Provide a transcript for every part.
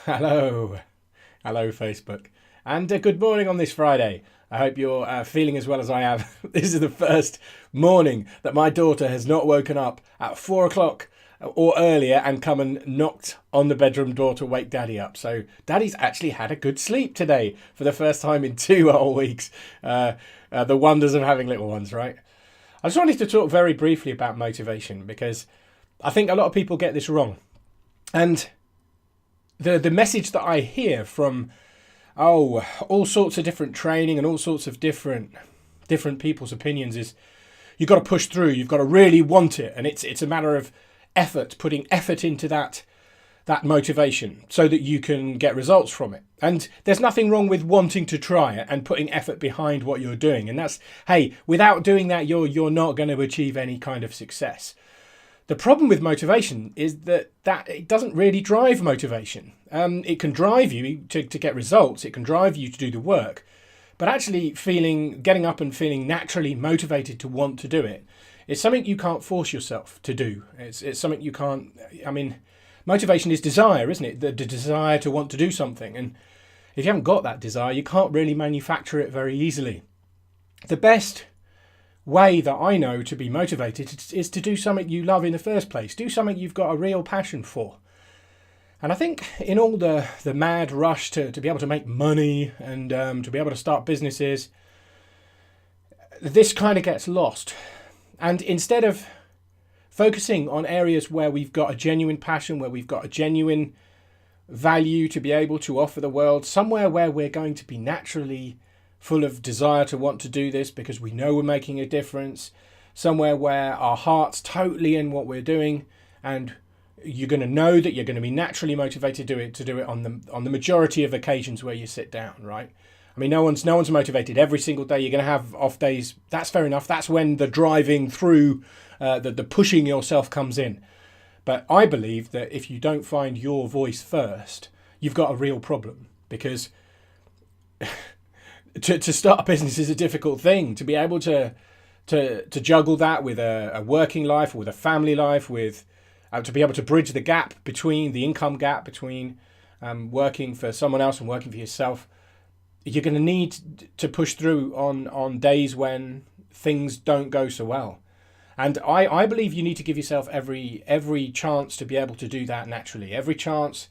Hello. Hello, Facebook. And good morning on this Friday. I hope you're feeling as well as I am. This is the first morning that my daughter has not woken up at 4 o'clock or earlier and come and knocked on the bedroom door to wake Daddy up. So Daddy's actually had a good sleep today for the first time in 2 whole weeks. The wonders of having little ones, right? I just wanted to talk very briefly about motivation because I think a lot of people get this wrong. And the message that I hear from all sorts of different training and all sorts of different people's opinions is you've got to push through, you've got to really want it, and it's a matter of effort, putting effort into that motivation so that you can get results from it. And there's nothing wrong with wanting to try it and putting effort behind what you're doing. And that's, hey, without doing that, you're not going to achieve any kind of success. The problem with motivation is that it doesn't really drive motivation. It can drive you to get results. It can drive you to do the work. But actually getting up and feeling naturally motivated to want to do it is something you can't force yourself to do. It's something you can't, motivation is desire, isn't it? The desire to want to do something. And if you haven't got that desire, you can't really manufacture it very easily. The best way that I know to be motivated is to do something you love in the first place. Do something you've got a real passion for. And I think in all the mad rush to be able to make money and to be able to start businesses, this kind of gets lost. And instead of focusing on areas where we've got a genuine passion, where we've got a genuine value to be able to offer the world, somewhere where we're going to be naturally full of desire to want to do this because we know we're making a difference, somewhere where our heart's totally in what we're doing, and you're going to know that you're going to be naturally motivated to do it on the majority of occasions where you sit down, right? I mean, no one's motivated every single day. You're going to have off days. That's fair enough. That's when the driving through, the pushing yourself comes in. But I believe that if you don't find your voice first, you've got a real problem, because to start a business is a difficult thing. To be able to juggle that with a working life, with a family life, with to be able to bridge the gap between the income gap between working for someone else and working for yourself, you're going to need to push through on days when things don't go so well. And I believe you need to give yourself every chance to be able to do that naturally. Every chance.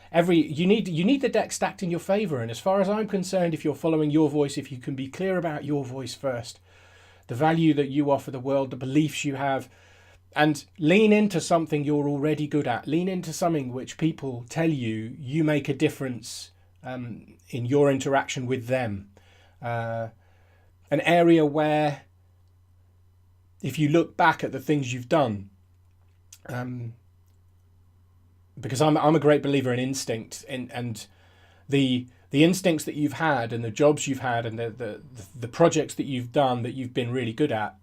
You need the deck stacked in your favor. And as far as I'm concerned, if you're following your voice, if you can be clear about your voice first, the value that you offer the world, the beliefs you have, and lean into something you're already good at, lean into something which people tell you make a difference in your interaction with them, an area where if you look back at the things you've done, because I'm a great believer in instinct, and the instincts that you've had and the jobs you've had and the projects that you've done that you've been really good at,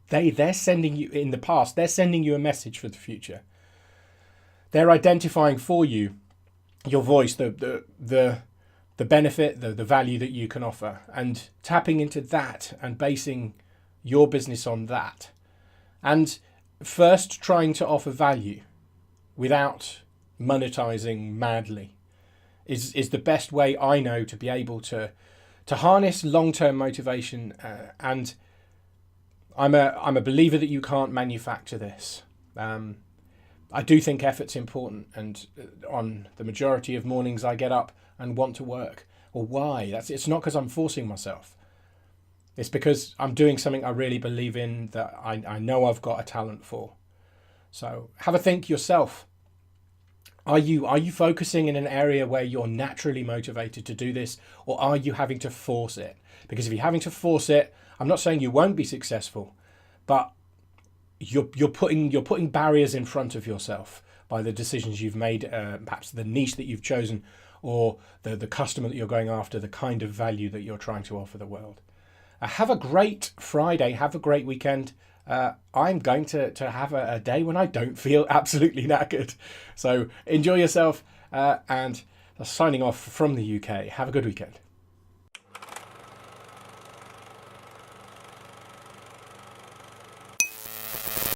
they're sending you in the past. They're sending you a message for the future. They're identifying for you your voice, the benefit, the value that you can offer, and tapping into that and basing your business on that, and first trying to offer value without monetizing madly is the best way I know to be able to harness long-term motivation. And I'm a believer that you can't manufacture this. I do think effort's important, and on the majority of mornings I get up and want to work. Well, why? It's not because I'm forcing myself. It's because I'm doing something I really believe in, that I know I've got a talent for. So have a think yourself. Are you focusing in an area where you're naturally motivated to do this, or are you having to force it? Because if you're having to force it, I'm not saying you won't be successful, but you're putting barriers in front of yourself by the decisions you've made, perhaps the niche that you've chosen, or the customer that you're going after, the kind of value that you're trying to offer the world. Have a great Friday. Have a great weekend. I'm going to have a day when I don't feel absolutely knackered. So enjoy yourself, and signing off from the UK. Have a good weekend.